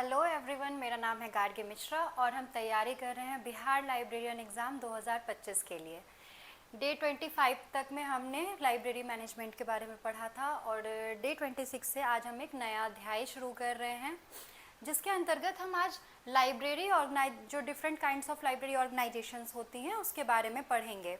Hello everyone, मेरा नाम है गार्गी मिश्रा और हम तैयारी कर रहे हैं बिहार लाइब्रेरियन एग्ज़ाम 2025 के लिए। डे 25 तक में हमने लाइब्रेरी मैनेजमेंट के बारे में पढ़ा था और डे 26 से आज हम एक नया अध्याय शुरू कर रहे हैं, जिसके अंतर्गत हम आज लाइब्रेरी जो different kinds of library organisations होती हैं उसके बारे में पढ़ेंगे।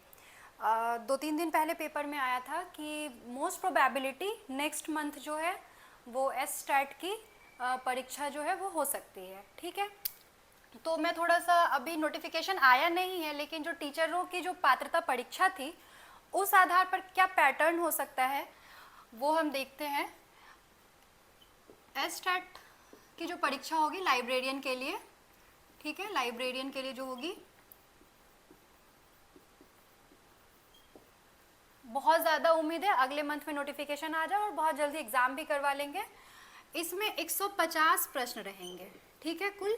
2-3 दिन पहले पेपर में आया था कि मोस्ट प्रोबेबिलिटी नेक्स्ट मंथ जो है वो एसस्टैट की परीक्षा जो है वो हो सकती है। ठीक है, तो मैं थोड़ा सा, अभी नोटिफिकेशन आया नहीं है, लेकिन जो टीचरों की जो पात्रता परीक्षा थी उस आधार पर क्या पैटर्न हो सकता है वो हम देखते हैं। एसस्टैट की जो परीक्षा होगी लाइब्रेरियन के लिए, ठीक है, लाइब्रेरियन के लिए जो होगी बहुत ज़्यादा उम्मीद है अगले मंथ में नोटिफिकेशन आ जाए और बहुत जल्दी एग्ज़ाम भी करवा लेंगे। इसमें 150 प्रश्न रहेंगे, ठीक है, कुल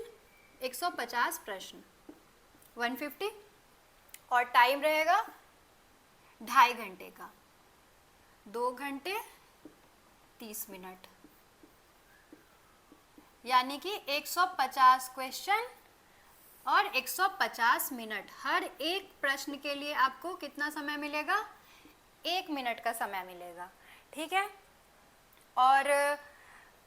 150 प्रश्न, 150, और टाइम रहेगा 2.5 घंटे का, 2 घंटे 30 मिनट, यानी कि 150 क्वेश्चन और 150 मिनट। हर एक प्रश्न के लिए आपको कितना समय मिलेगा? 1 मिनट का समय मिलेगा, ठीक है। और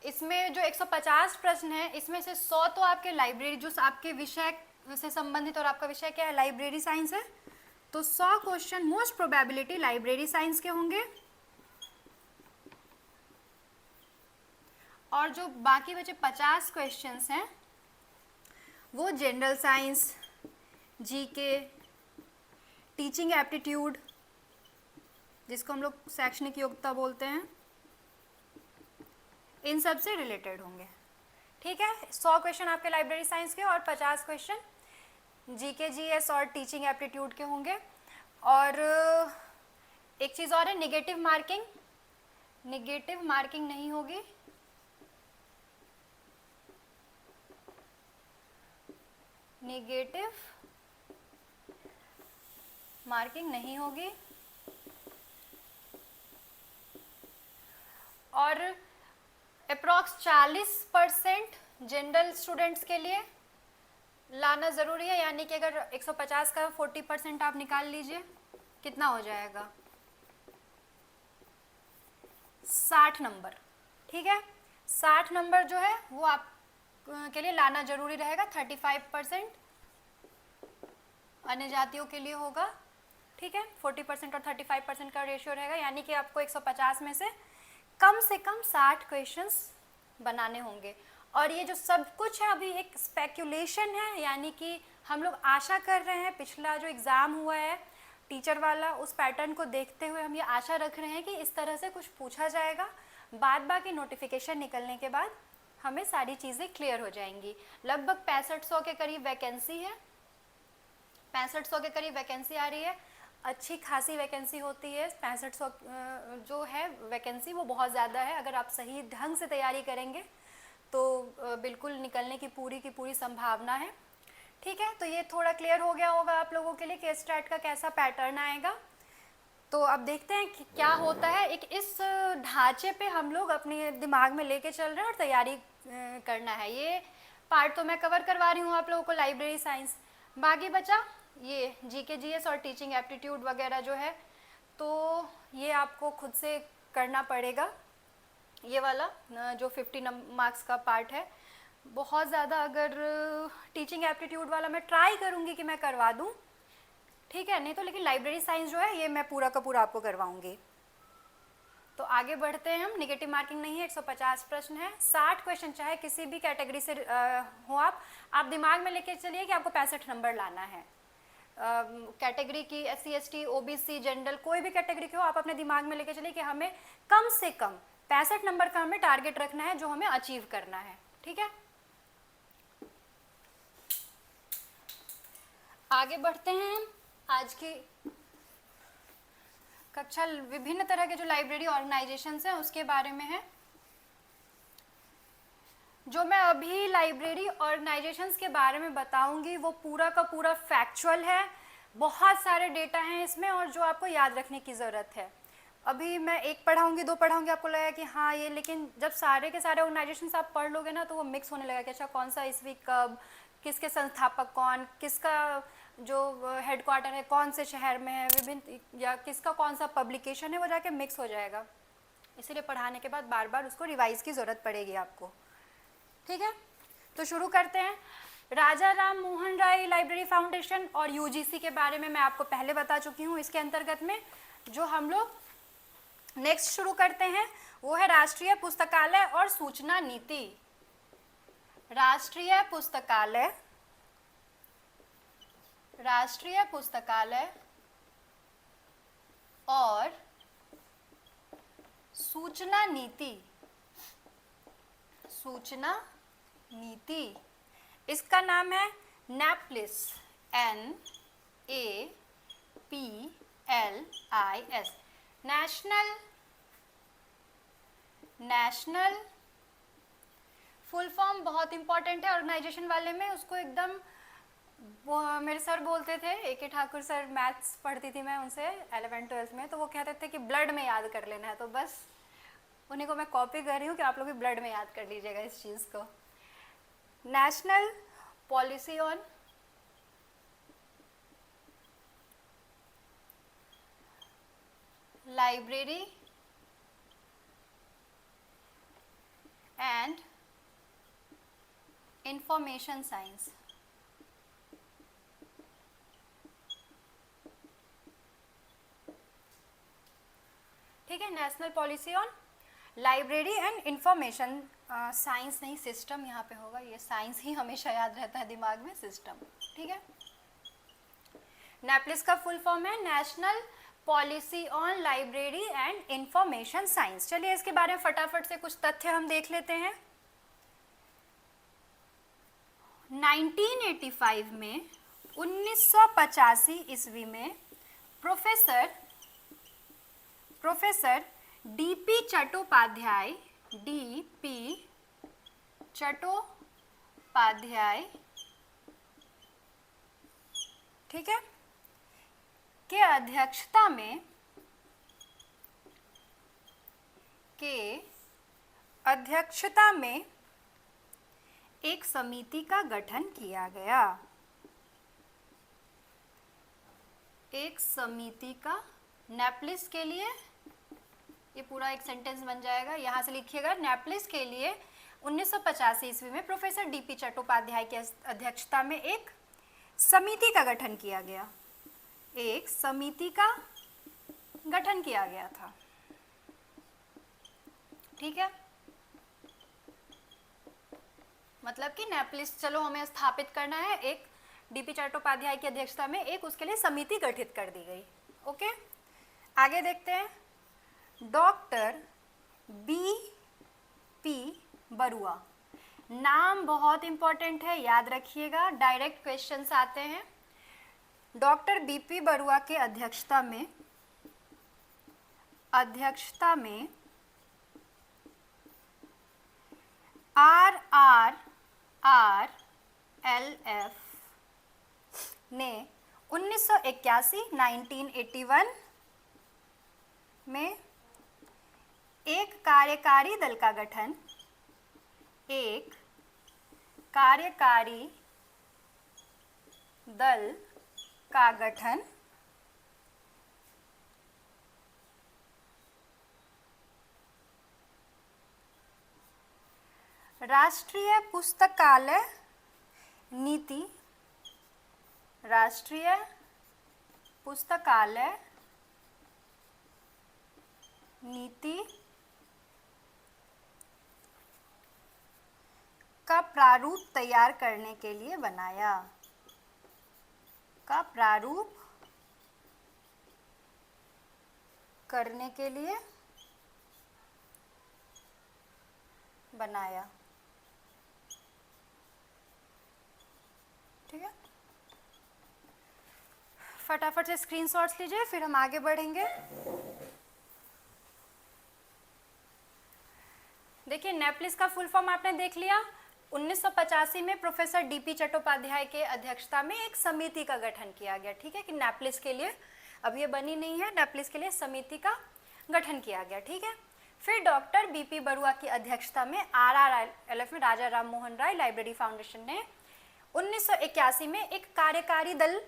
इसमें जो 150 प्रश्न हैं इसमें से 100 तो आपके लाइब्रेरी, जो आपके विषय से संबंधित, और आपका विषय क्या है? लाइब्रेरी साइंस है, तो 100 question most probability library science के होंगे, और जो बाकी बचे 50 क्वेश्चंस हैं वो general science, GK, teaching aptitude, जिसको हम लोग शैक्षणिक योग्यता बोलते हैं, इन सब से रिलेटेड होंगे, ठीक है। 100 क्वेश्चन आपके लाइब्रेरी साइंस के और 50 क्वेश्चन जीके, जीएस और टीचिंग एप्टीट्यूड के होंगे। और एक चीज़ और है, निगेटिव मार्किंग, निगेटिव मार्किंग नहीं होगी, निगेटिव मार्किंग नहीं होगी। और अप्रॉक्स 40% जनरल स्टूडेंट्स के लिए लाना ज़रूरी है, यानी कि अगर 150 का 40% आप निकाल लीजिए, कितना हो जाएगा? 60 नंबर, ठीक है। 60 नंबर जो है वो आप के लिए लाना ज़रूरी रहेगा। 35% अन्य जातियों के लिए होगा, ठीक है। 40% और 35% का रेशियो रहेगा, यानी कि आपको 150 में से कम 60 क्वेश्चंस बनाने होंगे। और ये जो सब कुछ है अभी एक स्पेक्यूलेशन है, यानी कि हम लोग आशा कर रहे हैं, पिछला जो एग्ज़ाम हुआ है टीचर वाला, उस पैटर्न को देखते हुए हम ये आशा रख रहे हैं कि इस तरह से कुछ पूछा जाएगा। बाद बाकी नोटिफिकेशन निकलने के बाद हमें सारी चीज़ें क्लियर हो जाएंगी। लगभग 6500 के करीब वैकेंसी है, 6500 के करीब वैकेंसी आ रही है, अच्छी खासी वैकेंसी होती है। 6500 जो है वैकेंसी वो बहुत ज़्यादा है। अगर आप सही ढंग से तैयारी करेंगे तो बिल्कुल निकलने की पूरी संभावना है, ठीक है। तो ये थोड़ा क्लियर हो गया होगा आप लोगों के लिए कि एसस्टैट का कैसा पैटर्न आएगा। तो अब देखते हैं कि क्या होता है। एक इस ढांचे पे हम लोग अपने दिमाग में लेके चल रहे हैं और तैयारी करना है। ये पार्ट तो मैं कवर करवा रही हूँ आप लोगों को, लाइब्रेरी साइंस। बाकी बचा ये जीके, जीएस और टीचिंग एप्टीट्यूड वगैरह जो है, तो ये आपको खुद से करना पड़ेगा। ये वाला जो 50 मार्क्स का पार्ट है, बहुत ज़्यादा अगर टीचिंग एप्टीट्यूड वाला मैं ट्राई करूँगी कि मैं करवा दूँ, ठीक है, नहीं तो लेकिन लाइब्रेरी साइंस जो है ये मैं पूरा का पूरा आपको करवाऊँगी। तो आगे बढ़ते हैं हम। निगेटिव मार्किंग नहीं है, 150 प्रश्न है, 60 क्वेश्चन, चाहे किसी भी कैटेगरी से हो आप दिमाग में लेके चलिए कि आपको 65 नंबर लाना है। कैटेगरी की SC ST OBC जनरल कोई भी कैटेगरी के हो, आप अपने दिमाग में लेके चलिए कि हमें कम से कम 65 नंबर का हमें टारगेट रखना है जो हमें अचीव करना है, ठीक है। आगे बढ़ते हैं हम। आज की कक्षा विभिन्न तरह के जो लाइब्रेरी ऑर्गेनाइजेशंस हैं उसके बारे में है। जो मैं अभी लाइब्रेरी ऑर्गेनाइजेशंस के बारे में बताऊंगी वो पूरा का पूरा फैक्चुअल है, बहुत सारे डेटा हैं इसमें और जो आपको याद रखने की ज़रूरत है। अभी मैं एक पढ़ाऊंगी, दो पढ़ाऊंगी, आपको लगेगा कि हाँ ये, लेकिन जब सारे के सारे ऑर्गेनाइजेशन आप पढ़ लोगे ना तो वो मिक्स होने लगेगा कि अच्छा कौन सा ईस्वी कब, किसके संस्थापक कौन, किसका जो हेडक्वार्टर है कौन से शहर में है, विभिन्न, या किसका कौन सा पब्लिकेशन है, वो जाके मिक्स हो जाएगा। इसीलिए पढ़ाने के बाद बार बार उसको रिवाइज की ज़रूरत पड़ेगी आपको। ठीक है, तो शुरू करते हैं। राजा राम मोहन राय लाइब्रेरी फाउंडेशन और यूजीसी के बारे में मैं आपको पहले बता चुकी हूँ। इसके अंतर्गत में जो हम लोग नेक्स्ट शुरू करते हैं वो है राष्ट्रीय पुस्तकालय और सूचना नीति। राष्ट्रीय पुस्तकालय, राष्ट्रीय पुस्तकालय और सूचना नीति, सूचना नीति, इसका नाम है नेपलिस, NAPLIS, नेशनल फुल फॉर्म बहुत इंपॉर्टेंट है ऑर्गेनाइजेशन वाले में, उसको एकदम, वो मेरे सर बोलते थे, AK ठाकुर सर, मैथ्स पढ़ती थी मैं उनसे 11th-12th में, तो वो कहते थे कि ब्लड में याद कर लेना है, तो बस उन्हीं को मैं कॉपी कर रही हूँ कि आप लोग भी ब्लड में याद कर लीजिएगा इस चीज़ को। National policy on library and information science. ठीक है, national policy on library and information science, नहीं सिस्टम यहाँ पे होगा, ये साइंस ही हमेशा याद रहता है दिमाग में, सिस्टम। ठीक है, नेपलिस का फुल फॉर्म है national policy on library and information science. चलिए इसके बारे में फटाफट से कुछ तथ्य हम देख लेते हैं। 1985 में, 1985 ईस्वी में professor DP Chattopadhyay, DP Chattopadhyay, ठीक है, के अध्यक्षता में एक समिति का गठन किया गया। एक समिति का, नेपलिस के लिए, ये पूरा एक सेंटेंस बन जाएगा, यहाँ से लिखिएगा, नेपलिस के लिए 1985 ईस्वी में प्रोफेसर DP चट्टोपाध्याय की अध्यक्षता में एक समिति का गठन किया गया। एक समिति का गठन किया गया था। ठीक है, मतलब कि नेपलिस, चलो हमें स्थापित करना है, एक DP चट्टोपाध्याय की अध्यक्षता में एक, उसके लिए समिति गठित कर दी गई। ओके, आगे देखते हैं। डॉक्टर BP बरुआ, नाम बहुत इंपॉर्टेंट है, याद रखिएगा, डायरेक्ट क्वेश्चंस आते हैं। डॉक्टर BP बरुआ के अध्यक्षता में RRRLF ने 1981 में एक कार्यकारी दल का गठन, एक कार्यकारी दल का गठन राष्ट्रीय पुस्तकालय नीति, राष्ट्रीय पुस्तकालय नीति का प्रारूप तैयार करने के लिए बनाया, का प्रारूप करने के लिए बनाया। ठीक है, फटाफट से स्क्रीनशॉट्स लीजिए, फिर हम आगे बढ़ेंगे। देखिए, नेपलिस का फुल फॉर्म आपने देख लिया। 1985 में प्रोफेसर DP चट्टोपाध्याय के अध्यक्षता में एक समिति का गठन किया गया। ठीक है, कि नेपलिस के लिए, अब ये बनी नहीं है, नेपलिस के लिए समिति का गठन किया गया, ठीक है। फिर डॉक्टर बीपी बरुआ की अध्यक्षता में RRLF में राजा राम मोहन राय लाइब्रेरी फाउंडेशन ने 1981 में एक कार्यकारी दल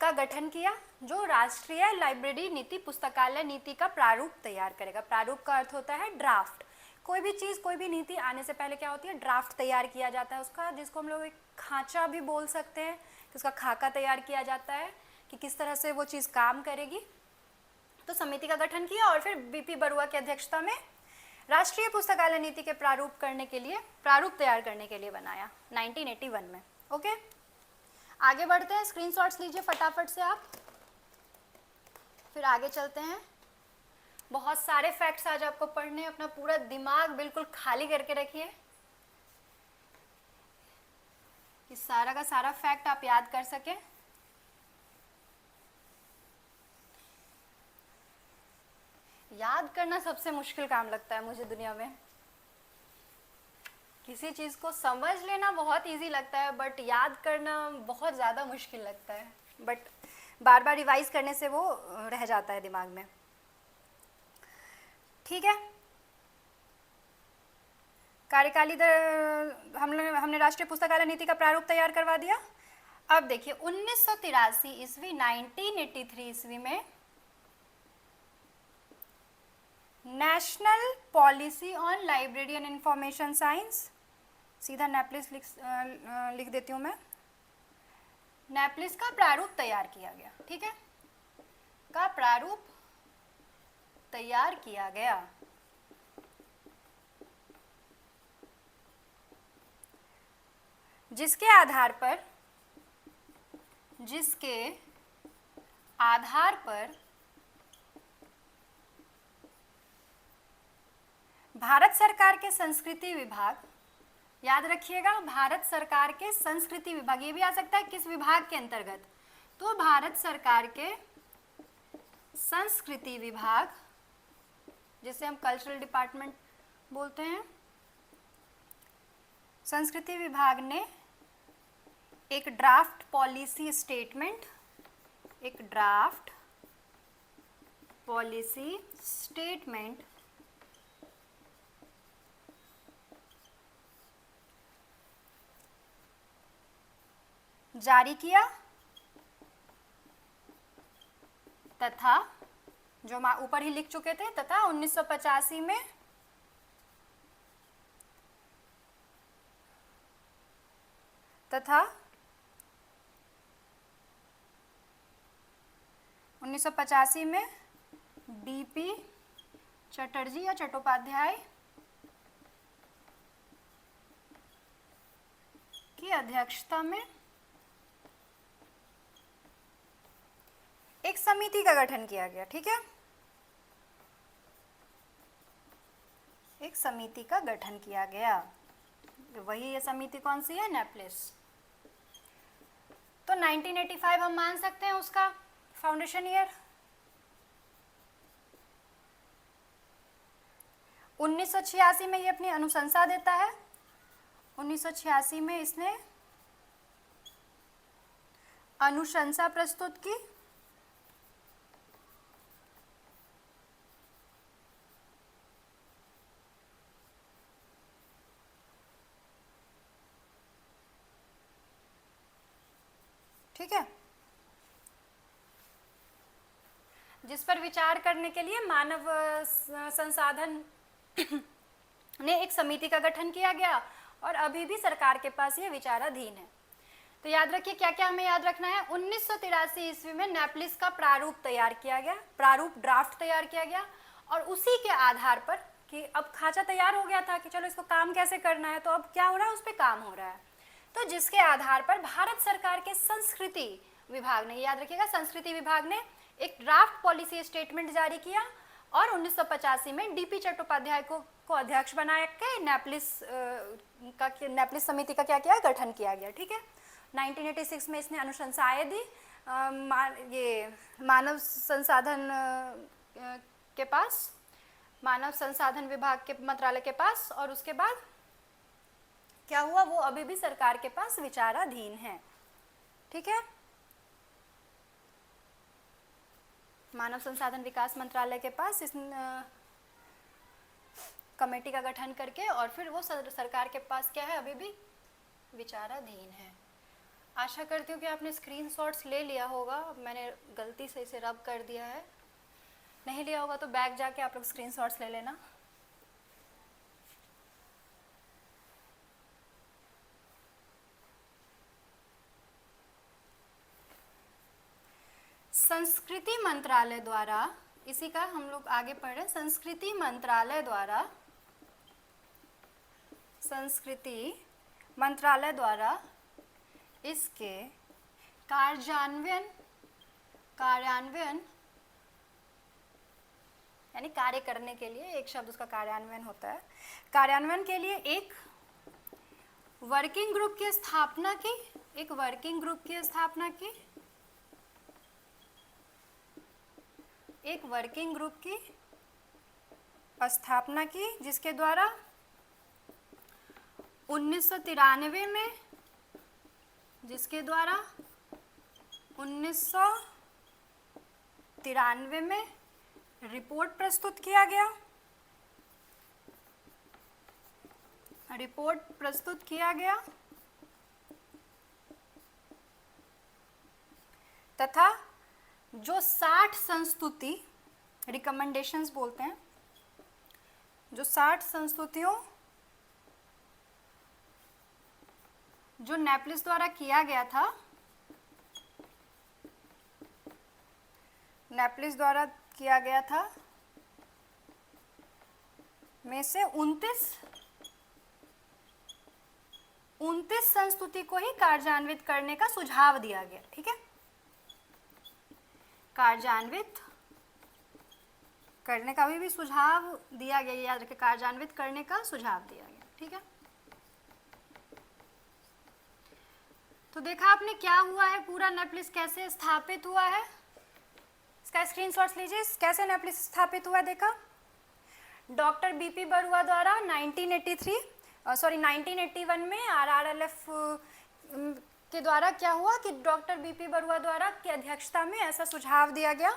का गठन किया जो राष्ट्रीय लाइब्रेरी नीति पुस्तकालय नीति का प्रारूप तैयार करेगा। प्रारूप का अर्थ होता है ड्राफ्ट। कोई भी चीज़, कोई भी नीति आने से पहले क्या होती है, ड्राफ्ट तैयार किया जाता है उसका, जिसको हम लोग एक खांचा भी बोल सकते हैं, कि उसका खाका तैयार किया जाता है कि किस तरह से वो चीज़ काम करेगी। तो समिति का गठन किया और फिर बीपी बरुआ की अध्यक्षता में राष्ट्रीय पुस्तकालय नीति के प्रारूप तैयार करने के लिए बनाया 1981 में। ओके, आगे बढ़ते हैं, स्क्रीनशॉट्स लीजिए फटाफट से आप, फिर आगे चलते हैं। बहुत सारे फैक्ट्स आज आपको पढ़ने, अपना पूरा दिमाग बिल्कुल खाली करके रखिए कि सारा का सारा फैक्ट आप याद कर सकें। याद करना सबसे मुश्किल काम लगता है मुझे दुनिया में। किसी चीज़ को समझ लेना बहुत इजी लगता है, बट याद करना बहुत ज़्यादा मुश्किल लगता है। बट बार बार रिवाइज करने से वो रह जाता है दिमाग में, ठीक है। कार्यकाली हमने राष्ट्रीय पुस्तकालय नीति का प्रारूप तैयार करवा दिया। अब देखिए 1983 ईस्वी 1983 ईस्वी में national policy on library and information science, सीधा नेपलिस लिख देती हूँ मैं, नेपलिस का प्रारूप तैयार किया गया, ठीक है, का प्रारूप तैयार किया गया। जिसके आधार पर भारत सरकार के संस्कृति विभाग, याद रखिएगा भारत सरकार के संस्कृति विभाग, ये भी आ सकता है किस विभाग के अंतर्गत, तो भारत सरकार के संस्कृति विभाग, जिसे हम कल्चरल डिपार्टमेंट बोलते हैं, संस्कृति विभाग ने एक ड्राफ्ट पॉलिसी स्टेटमेंट जारी किया तथा, जो हम ऊपर ही लिख चुके थे, तथा 1985 में बीपी चटर्जी या चट्टोपाध्याय की अध्यक्षता में एक समिति का गठन किया गया, ठीक है, एक समिति का गठन किया गया। वही ये समिति कौन सी है, नेपलिस। तो 1985 हम मान सकते हैं उसका फाउंडेशन ईयर। 1986 में ये अपनी अनुशंसा देता है, 1986 में इसने अनुशंसा प्रस्तुत की, ठीक है, जिस पर विचार करने के लिए मानव संसाधन ने एक समिति का गठन किया गया और अभी भी सरकार के पास ये विचाराधीन है। तो याद रखिए क्या क्या हमें याद रखना है। 1983 ईस्वी में नेपलिस का प्रारूप तैयार किया गया, प्रारूप ड्राफ्ट तैयार किया गया, और उसी के आधार पर कि अब खांचा तैयार हो गया था कि चलो इसको काम कैसे करना है, तो अब क्या हो रहा है, उस पर काम हो रहा है। तो जिसके आधार पर भारत सरकार के संस्कृति विभाग ने, याद रखिएगा संस्कृति विभाग ने एक ड्राफ्ट पॉलिसी स्टेटमेंट जारी किया और 1985 में डीपी चट्टोपाध्याय को अध्यक्ष बनाया के नेपलिस समिति का क्या किया, गठन किया गया, ठीक है। 1986 में इसने अनुशंसाएं दी ये मानव संसाधन विभाग के मंत्रालय के पास, और उसके बाद क्या हुआ, वो अभी भी सरकार के पास विचाराधीन है, ठीक है। मानव संसाधन विकास मंत्रालय के पास इस कमेटी का गठन करके, और फिर वो सरकार के पास क्या है, अभी भी विचाराधीन है। आशा करती हूँ कि आपने स्क्रीनशॉट्स ले लिया होगा। मैंने गलती से इसे रब कर दिया है, नहीं लिया होगा तो बैक जाके आप लोग स्क्रीनशॉट्स ले लेना। संस्कृति मंत्रालय द्वारा, इसी का हम लोग आगे पढ़ रहे हैं, संस्कृति मंत्रालय द्वारा इसके कार्यान्वयन यानी कार्य करने के लिए, एक शब्द उसका कार्यान्वयन होता है, कार्यान्वयन के लिए एक वर्किंग ग्रुप की स्थापना की, जिसके द्वारा 1993 में रिपोर्ट प्रस्तुत किया गया तथा जो 60 संस्तुति, रिकमेंडेशंस बोलते हैं, जो 60 संस्तुतियों जो नेपलिस द्वारा किया गया था, में से 29 संस्तुति को ही कार्यान्वित करने का सुझाव दिया गया। ठीक है, कार्यान्वित करने का भी सुझाव दिया गया, याद रखें, कार्यान्वित करने का सुझाव दिया गया। ठीक है, तो देखा आपने क्या हुआ है, पूरा नेपलिस कैसे स्थापित हुआ है। इसका स्क्रीनशॉट्स लीजिए, कैसे नेपलिस स्थापित हुआ देखा। डॉक्टर बीपी बरुआ द्वारा 1981 में आरआरएलएफ के द्वारा क्या हुआ कि डॉक्टर बीपी बरुआ द्वारा की अध्यक्षता में ऐसा सुझाव दिया गया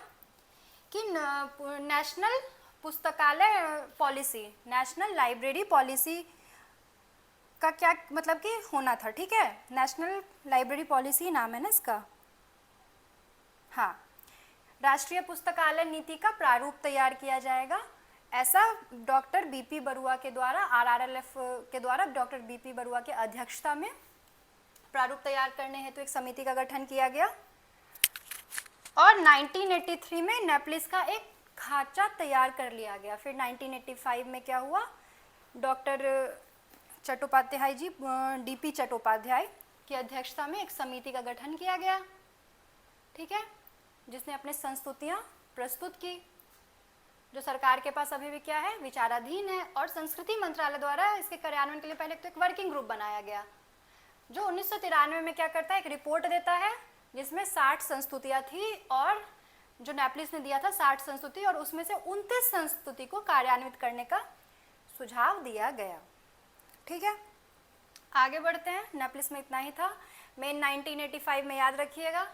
कि नेशनल पुस्तकालय पॉलिसी, नेशनल लाइब्रेरी पॉलिसी का क्या मतलब कि होना था। ठीक है, नेशनल लाइब्रेरी पॉलिसी नाम है ना इसका। हाँ, राष्ट्रीय पुस्तकालय नीति का प्रारूप तैयार किया जाएगा, ऐसा डॉक्टर बीपी बरुआ के द्वारा, आरआरएलएफ के द्वारा डॉक्टर बीपी बरुआ के अध्यक्षता में प्रारूप तैयार करने हेतु एक समिति का गठन किया गया। और 1983 में नेपलिस का एक खाचा तैयार कर लिया गया। फिर 1985 में क्या हुआ, डॉक्टर चट्टोपाध्याय जी, डीपी चट्टोपाध्याय की अध्यक्षता में एक समिति का गठन किया गया। ठीक है, जिसने अपने संस्तुतियां प्रस्तुत की, जो सरकार के पास अभी भी क्या है, विचाराधीन है। और संस्कृति मंत्रालय द्वारा इसके कार्यान्वयन के लिए पहले तो एक वर्किंग ग्रुप बनाया गया, जो 1993 में क्या करता है, एक रिपोर्ट देता है जिसमें 60 संस्तुतियां थी, और जो नेपलिस ने दिया था 60 संस्तुति, और उसमें से 29 संस्तुति को कार्यान्वित करने का सुझाव दिया गया। ठीक है, आगे बढ़ते हैं। नेपलिस में इतना ही था। मेन 1985 में याद रखिएगा,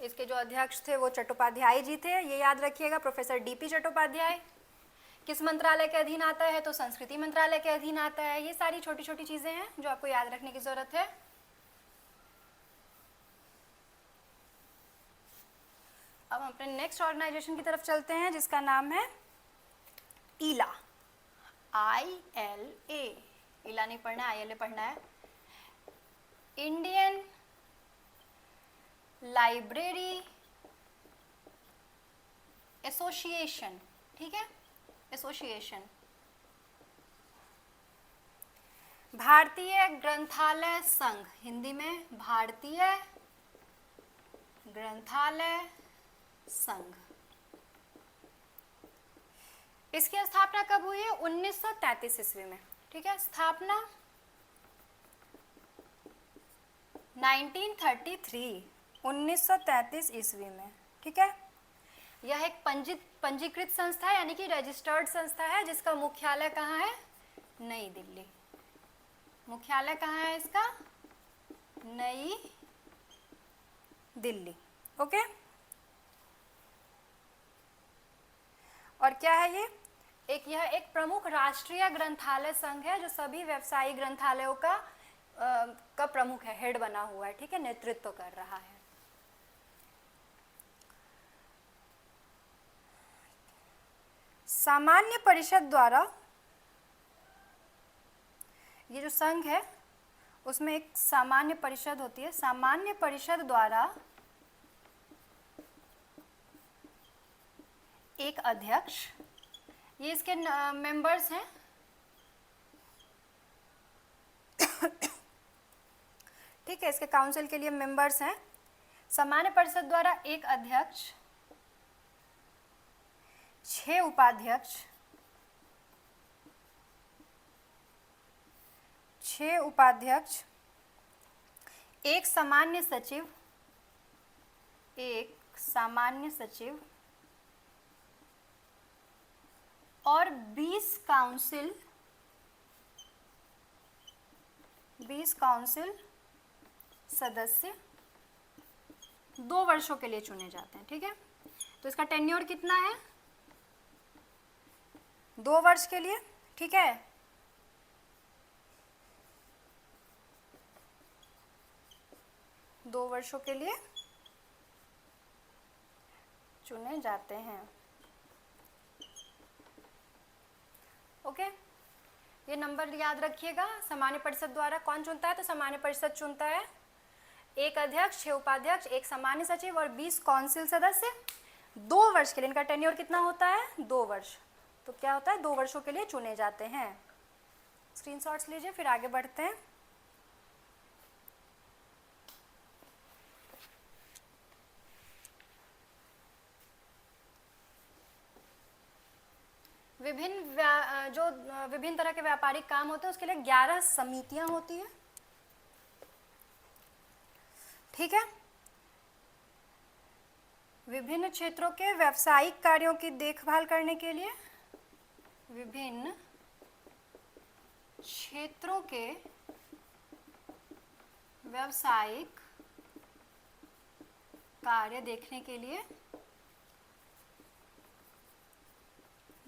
इसके जो अध्यक्ष थे वो चट्टोपाध्याय जी थे, ये याद रखिएगा, प्रोफेसर डीपी चट्टोपाध्याय। किस मंत्रालय के अधीन आता है, तो संस्कृति मंत्रालय के अधीन आता है। ये सारी छोटी छोटी चीजें हैं जो आपको याद रखने की जरूरत है। अब हम अपने नेक्स्ट ऑर्गेनाइजेशन की तरफ चलते हैं, जिसका नाम है ईला, ILA। ईला नहीं पढ़ना है, ILA पढ़ना है। Indian library association. ठीक है, एसोसिएशन। भारतीय ग्रंथालय संघ, हिंदी में भारतीय ग्रंथालय संघ। इसकी स्थापना कब हुई है, 1933 ईस्वी में। ठीक है, स्थापना 1933 ईस्वी में। ठीक है, यह एक पंजीकृत संस्था है, यानी कि रजिस्टर्ड संस्था है, जिसका मुख्यालय कहाँ है, नई दिल्ली। मुख्यालय कहाँ है इसका, नई दिल्ली। ओके, और क्या है ये? यह एक प्रमुख राष्ट्रीय ग्रंथालय संघ है जो सभी व्यवसायिक ग्रंथालयों का प्रमुख है, हेड बना हुआ है, ठीक है, नेतृत्व कर रहा है। सामान्य परिषद द्वारा, ये जो संघ है उसमें एक सामान्य परिषद होती है, सामान्य परिषद द्वारा एक अध्यक्ष, ये इसके मेंबर्स हैं, ठीक है, इसके काउंसिल के लिए मेंबर्स हैं। सामान्य परिषद द्वारा एक अध्यक्ष, 6 उपाध्यक्ष, 6 उपाध्यक्ष, एक सामान्य सचिव, एक सामान्य सचिव और 20 काउंसिल, 20 काउंसिल सदस्य 2 वर्षों के लिए चुने जाते हैं, ठीक है। तो इसका टेन्योर कितना है? 2 वर्ष के लिए, ठीक है। दो वर्षों के लिए चुने जाते हैं। ओके, ये नंबर याद रखिएगा। सामान्य परिषद द्वारा कौन चुनता है? तो सामान्य परिषद चुनता है एक अध्यक्ष, 6 उपाध्यक्ष, एक सामान्य सचिव और 20 काउंसिल सदस्य 2 वर्ष के लिए। इनका टेन्योर कितना होता है? 2 वर्ष। तो क्या होता है? 2 वर्षों के लिए चुने जाते हैं। स्क्रीनशॉट्स लीजिए, फिर आगे बढ़ते हैं। विभिन्न तरह के व्यापारिक काम होते हैं उसके लिए 11 समितियां होती है, ठीक है। विभिन्न क्षेत्रों के व्यावसायिक कार्यों की देखभाल करने के लिए, विभिन्न क्षेत्रों के व्यावसायिक कार्य देखने के लिए,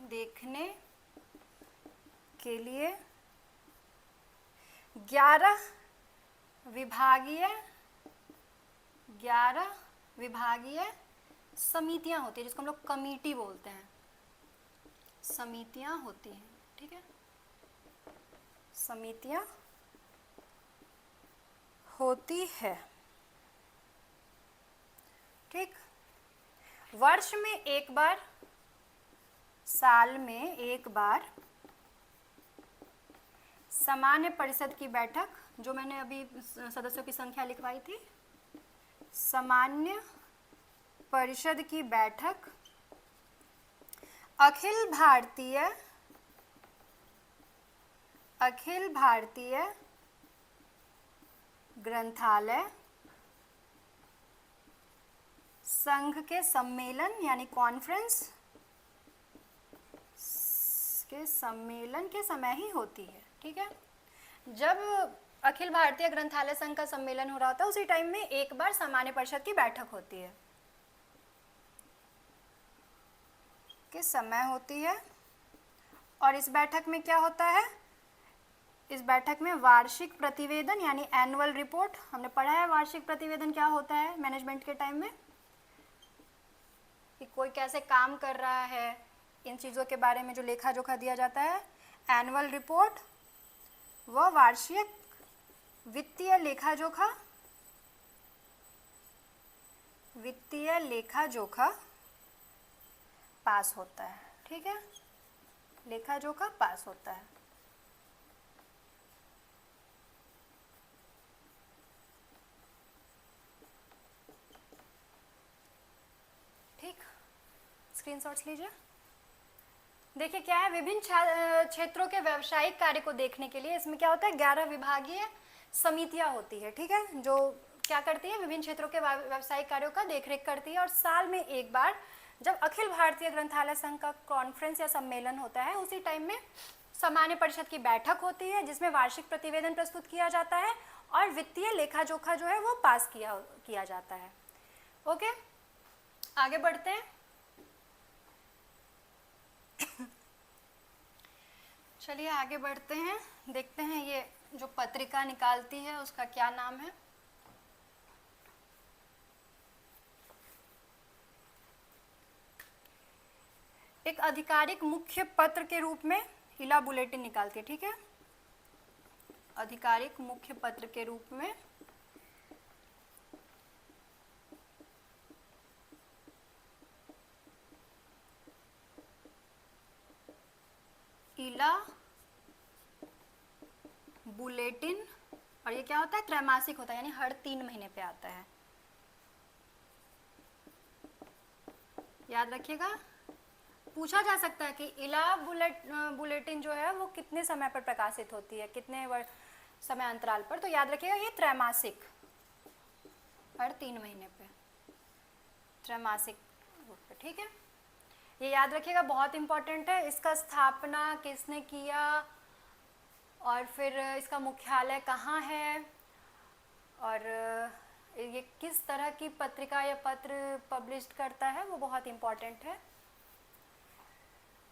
देखने के लिए 11 विभागीय समितियां होती है, जिसको हम लोग कमेटी बोलते हैं। समितियां होती हैं, ठीक है, समितियां होती है, ठीक। वर्ष में एक बार, साल में एक बार सामान्य परिषद की बैठक, जो मैंने अभी सदस्यों की संख्या लिखवाई थी, सामान्य परिषद की बैठक अखिल भारतीय ग्रंथालय संघ के सम्मेलन यानी कॉन्फ्रेंस के सम्मेलन के समय ही होती है, ठीक है। जब अखिल भारतीय ग्रंथालय संघ का सम्मेलन हो रहा होता है उसी टाइम में एक बार सामान्य परिषद की बैठक होती है, के समय होती है। और इस बैठक में क्या होता है? इस बैठक में वार्षिक प्रतिवेदन यानी एनुअल रिपोर्ट, हमने पढ़ा है वार्षिक प्रतिवेदन क्या होता है मैनेजमेंट के टाइम में, कि कोई कैसे काम कर रहा है, इन चीज़ों के बारे में जो लेखा जोखा दिया जाता है। एनुअल रिपोर्ट व वार्षिक वित्तीय लेखा जोखा पास होता है, ठीक है, लेखा जोखा पास होता है। ठीक, स्क्रीनशॉट्स लीजिए। देखिए क्या है, विभिन्न क्षेत्रों के व्यावसायिक कार्य को देखने के लिए इसमें क्या होता है, 11 विभागीय समितियां होती है, ठीक है, जो क्या करती है, विभिन्न क्षेत्रों के व्यावसायिक कार्यों का देखरेख करती है। और साल में एक बार जब अखिल भारतीय ग्रंथालय संघ का कॉन्फ्रेंस या सम्मेलन होता है उसी टाइम में सामान्य परिषद की बैठक होती है, जिसमें वार्षिक प्रतिवेदन प्रस्तुत किया जाता है और वित्तीय लेखा जोखा जो है वो पास किया जाता है। ओके, आगे बढ़ते हैं। चलिए आगे बढ़ते हैं, देखते हैं ये जो पत्रिका निकालती है उसका क्या नाम है। एक आधिकारिक मुख्य पत्र के रूप में इला बुलेटिन निकालती है, ठीक है। आधिकारिक मुख्य पत्र के रूप में इला बुलेटिन, और ये क्या होता है, त्रैमासिक होता है, यानी हर 3 महीने पे आता है। याद रखिएगा, पूछा जा सकता है कि इला बुलेटिन जो है वो कितने समय पर प्रकाशित होती है, कितने समय अंतराल पर, तो याद रखिएगा ये त्रैमासिक, हर 3 महीने पे, त्रैमासिक रूप पे, ठीक है। ये याद रखिएगा, बहुत इंपॉर्टेंट है। इसका स्थापना किसने किया और फिर इसका मुख्यालय कहाँ है और ये किस तरह की पत्रिका या पत्र पब्लिश करता है, वो बहुत इंपॉर्टेंट है।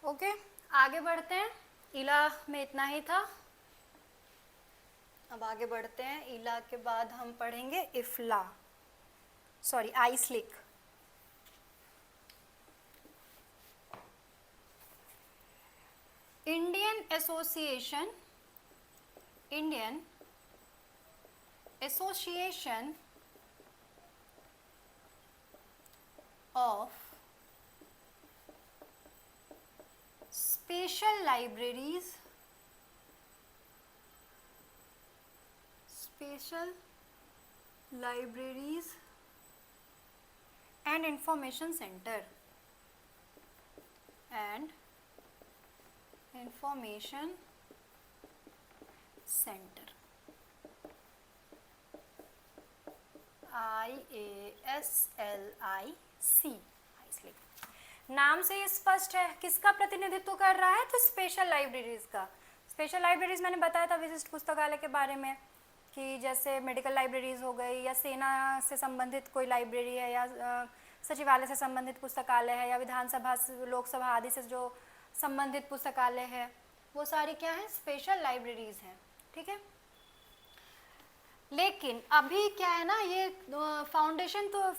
ओके, आगे बढ़ते हैं। इला में इतना ही था, अब आगे बढ़ते हैं। इला के बाद हम पढ़ेंगे IFLA, sorry IASLIC. Indian association of special libraries and information centre IASLIC। नाम से ही स्पष्ट है किसका प्रतिनिधित्व कर रहा है, तो स्पेशल लाइब्रेरीज का। स्पेशल लाइब्रेरीज मैंने बताया था विशिष्ट पुस्तकालय के बारे में, कि जैसे मेडिकल लाइब्रेरीज हो गई, या सेना से संबंधित कोई लाइब्रेरी है, या सचिवालय से संबंधित पुस्तकालय है, या विधानसभा लोकसभा आदि से जो संबंधित पुस्तकालय है, वो सारी क्या है, स्पेशल लाइब्रेरीज हैं, ठीक है। लेकिन अभी क्या है ना, ये फाउंडेशन तो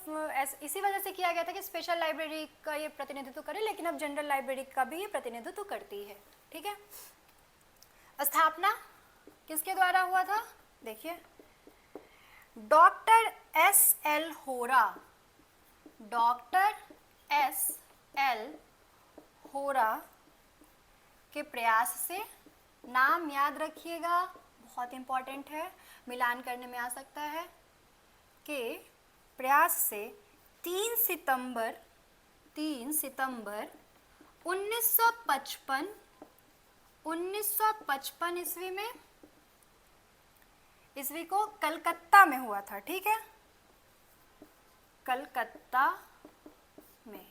इसी वजह से किया गया था कि स्पेशल लाइब्रेरी का ये प्रतिनिधित्व करे, लेकिन अब जनरल लाइब्रेरी का भी ये प्रतिनिधित्व करती है, ठीक है। स्थापना किसके द्वारा हुआ था, देखिए, डॉक्टर SL होरा के प्रयास से। नाम याद रखिएगा, बहुत इंपॉर्टेंट है, मिलान करने में आ सकता है, के प्रयास से 3 सितंबर 1955 ईस्वी को कलकत्ता में हुआ था, ठीक है, कलकत्ता में।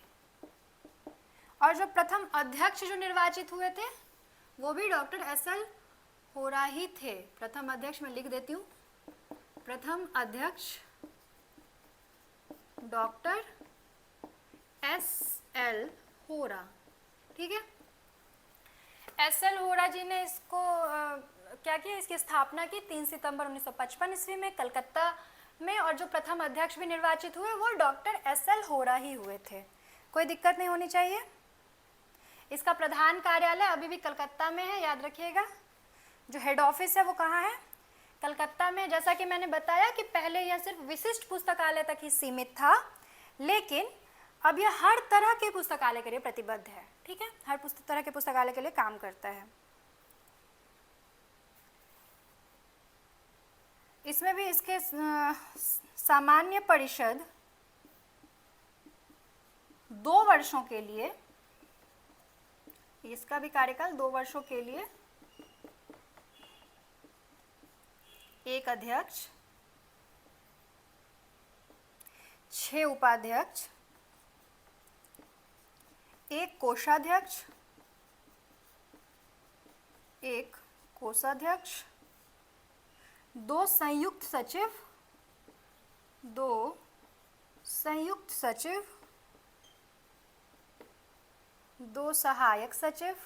और जो प्रथम अध्यक्ष जो निर्वाचित हुए थे वो भी डॉक्टर SL होरा ही थे। प्रथम अध्यक्ष मैं लिख देती हूँ, प्रथम अध्यक्ष डॉक्टर SL होरा, ठीक है। SL होरा जी ने इसको क्या किया, इसकी स्थापना की 3 सितंबर 1955 ईस्वी में कलकत्ता में, और जो प्रथम अध्यक्ष भी निर्वाचित हुए वो डॉक्टर SL होरा ही हुए थे। कोई दिक्कत नहीं होनी चाहिए। इसका प्रधान कार्यालय अभी भी कलकत्ता में है, याद रखिएगा। जो हेड ऑफिस है वो कहाँ है, कलकत्ता में। जैसा कि मैंने बताया कि पहले यह सिर्फ विशिष्ट पुस्तकालय तक ही सीमित था, लेकिन अब यह हर तरह के पुस्तकालय के लिए प्रतिबद्ध है, ठीक है, हर तरह के पुस्तकालय के लिए काम करता है। इसमें भी इसके सामान्य परिषद 2 वर्षों के लिए, इसका भी कार्यकाल 2 वर्षों के लिए, 1 अध्यक्ष, 6 उपाध्यक्ष, 1 कोषाध्यक्ष, 1 कोषाध्यक्ष, 2 संयुक्त सचिव, 2 संयुक्त सचिव, 2 सहायक सचिव,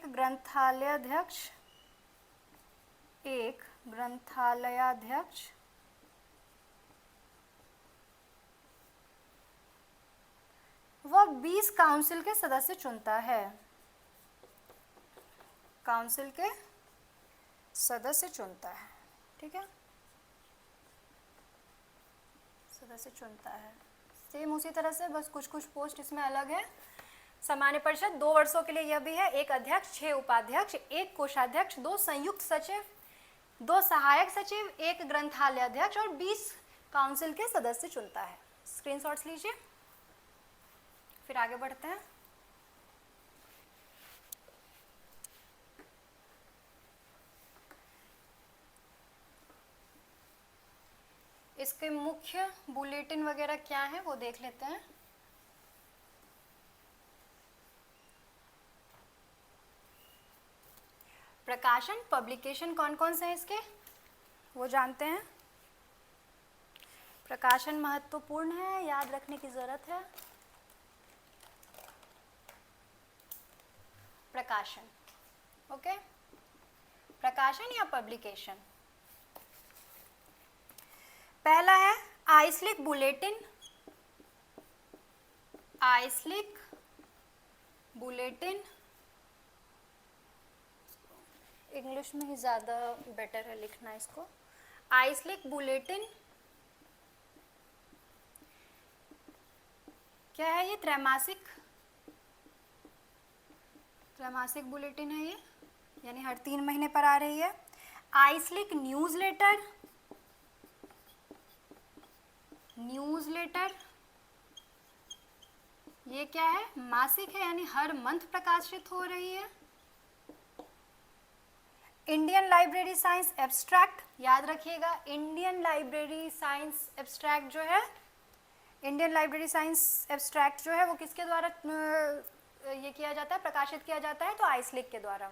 एक ग्रंथालयाध्यक्ष वह 20 काउंसिल के सदस्य चुनता है। काउंसिल के सदस्य चुनता है, ठीक है, सदस्य चुनता है। सेम उसी तरह से, बस कुछ कुछ पोस्ट इसमें अलग है। सामान्य परिषद 2 वर्षों के लिए यह भी है, 1 अध्यक्ष, 6 उपाध्यक्ष, 1 कोषाध्यक्ष, 2 संयुक्त सचिव, 2 सहायक सचिव, 1 ग्रंथालय अध्यक्ष और 20 काउंसिल के सदस्य चुनता है। स्क्रीनशॉट्स लीजिए, फिर आगे बढ़ते हैं। इसके मुख्य बुलेटिन वगैरह क्या है वो देख लेते हैं। प्रकाशन, पब्लिकेशन कौन कौन से हैं इसके वो जानते हैं। प्रकाशन महत्वपूर्ण है, याद रखने की जरूरत है। प्रकाशन, ओके, प्रकाशन या पब्लिकेशन। पहला है आइसलिक बुलेटिन। आइसलिक बुलेटिन इंग्लिश में ही ज़्यादा बेटर है लिखना इसको। आइसलिक बुलेटिन क्या है? ये त्रैमासिक बुलेटिन है ये, यानी हर 3 महीने पर आ रही है। आइसलिक न्यूज़लेटर ये क्या है? मासिक है, यानी हर मंथ प्रकाशित हो रही है। इंडियन लाइब्रेरी साइंस एब्स्ट्रैक्ट, याद रखिएगा, इंडियन लाइब्रेरी साइंस एब्स्ट्रैक्ट जो है, इंडियन लाइब्रेरी साइंस एब्स्ट्रैक्ट जो है वो किसके द्वारा ये किया जाता है, प्रकाशित किया जाता है? तो आइसलिक के द्वारा।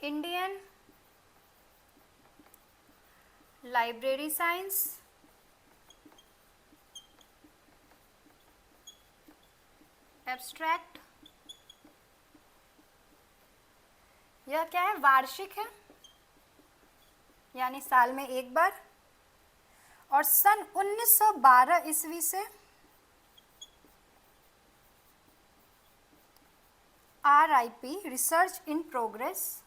इंडियन लाइब्रेरी साइंस एब्स्ट्रैक्ट, यह क्या है? वार्षिक है, यानी साल में एक बार, और सन 1912 ईस्वी से RIP research in progress,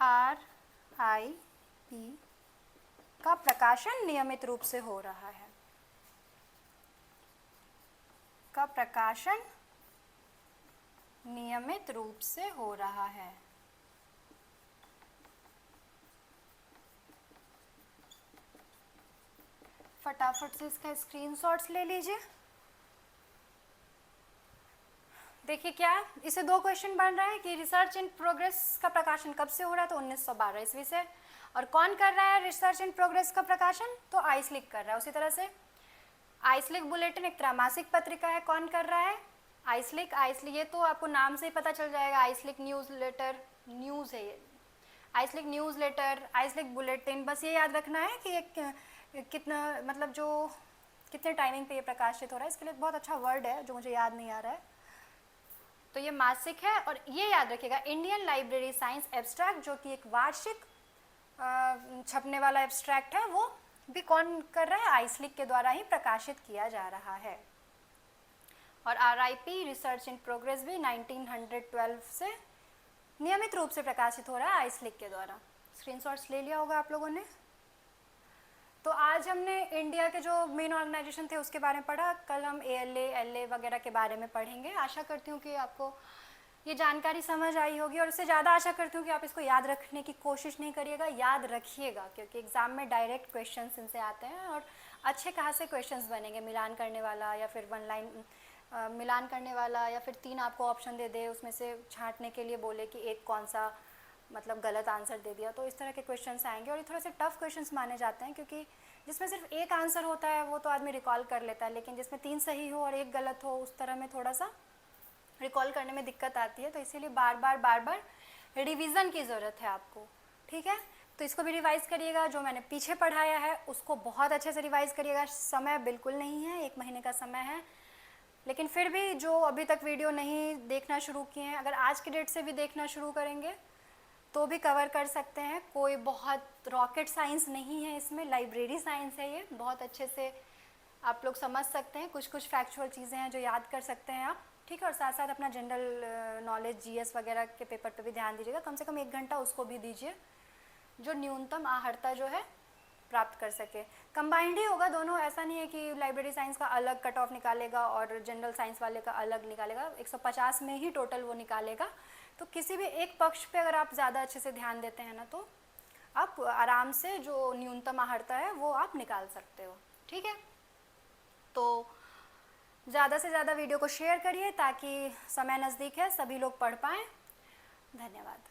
RIP का प्रकाशन नियमित रूप से हो रहा है। फटाफट से इसका स्क्रीनशॉट्स ले लीजिए। देखिए क्या है, इसे 2 क्वेश्चन बन रहा है कि रिसर्च इन प्रोग्रेस का प्रकाशन कब से हो रहा है? तो 1912 ईस्वी से। और कौन कर रहा है रिसर्च इन प्रोग्रेस का प्रकाशन? तो आइसलिक कर रहा है। उसी तरह से आइसलिक बुलेटिन एक त्रैमासिक पत्रिका है, कौन कर रहा है? आइसलिक। ये तो आपको नाम से ही पता चल जाएगा, आइसलिक न्यूज़लेटर, न्यूज़ है ये, आइसलिक न्यूज़लेटर, आइसलिक बुलेटिन। बस ये याद रखना है कि एक कितना, मतलब जो कितने टाइमिंग पे ये प्रकाशित हो रहा है, इसके लिए बहुत अच्छा वर्ड है जो मुझे याद नहीं आ रहा है। तो ये मासिक है। और ये याद रखिएगा, इंडियन लाइब्रेरी साइंस एब्स्ट्रैक्ट जो कि एक वार्षिक छपने वाला एब्स्ट्रैक्ट है, वो भी कौन कर रहा है? आइसलिक के द्वारा ही प्रकाशित किया जा रहा है। और RIP रिसर्च इन प्रोग्रेस भी 1912 से नियमित रूप से प्रकाशित हो रहा है आइसलिक के द्वारा। स्क्रीनशॉट्स ले लिया होगा आप लोगों ने। तो आज हमने इंडिया के जो मेन ऑर्गेनाइजेशन थे उसके बारे में पढ़ा, कल हम ALA, LA वगैरह के बारे में पढ़ेंगे। आशा करती हूँ कि आपको ये जानकारी समझ आई होगी, और इससे ज़्यादा आशा करती हूँ कि आप इसको याद रखने की कोशिश नहीं करिएगा, याद रखिएगा, क्योंकि एग्ज़ाम में डायरेक्ट क्वेश्चंस इनसे आते हैं और अच्छे खासे क्वेश्चंस बनेंगे। मिलान करने वाला या फिर 1 लाइन मिलान करने वाला, या फिर 3 आपको ऑप्शन दे दे, उसमें से छांटने के लिए बोले कि एक कौन सा मतलब गलत आंसर दे दिया, तो इस तरह के क्वेश्चंस आएंगे। और ये थोड़े से टफ क्वेश्चंस माने जाते हैं, क्योंकि जिसमें सिर्फ एक आंसर होता है वो तो आदमी रिकॉल कर लेता है, लेकिन जिसमें 3 सही हो और 1 गलत हो, उस तरह में थोड़ा सा रिकॉल करने में दिक्कत आती है। तो इसीलिए बार बार रिवीजन की ज़रूरत है आपको, ठीक है, तो इसको भी रिवाइज़ करिएगा। जो मैंने पीछे पढ़ाया है उसको बहुत अच्छे से रिवाइज़ करिएगा। समय बिल्कुल नहीं है, 1 महीने का समय है, लेकिन फिर भी जो अभी तक वीडियो नहीं देखना शुरू किए हैं, अगर आज की डेट से भी देखना शुरू करेंगे तो भी कवर कर सकते हैं। कोई बहुत रॉकेट साइंस नहीं है इसमें, लाइब्रेरी साइंस है ये। बहुत अच्छे से आप लोग समझ सकते हैं, कुछ कुछ फैक्चुअल चीज़ें हैं जो याद कर सकते हैं आप, ठीक है। और साथ साथ अपना जनरल नॉलेज जीएस वगैरह के पेपर पे भी ध्यान दीजिएगा, कम से कम 1 घंटा उसको भी दीजिए, जो न्यूनतम आहर्ता जो है प्राप्त कर सके। कंबाइंड ही होगा दोनों, ऐसा नहीं है कि लाइब्रेरी साइंस का अलग कट ऑफ निकालेगा और जनरल साइंस वाले का अलग निकालेगा। 150 में ही टोटल वो निकालेगा। तो किसी भी एक पक्ष पे अगर आप ज़्यादा अच्छे से ध्यान देते हैं ना, तो आप आराम से जो न्यूनतम आहर्ता है वो आप निकाल सकते हो, ठीक है। तो ज़्यादा से ज़्यादा वीडियो को शेयर करिए ताकि समय नज़दीक है, सभी लोग पढ़ पाएँ। धन्यवाद।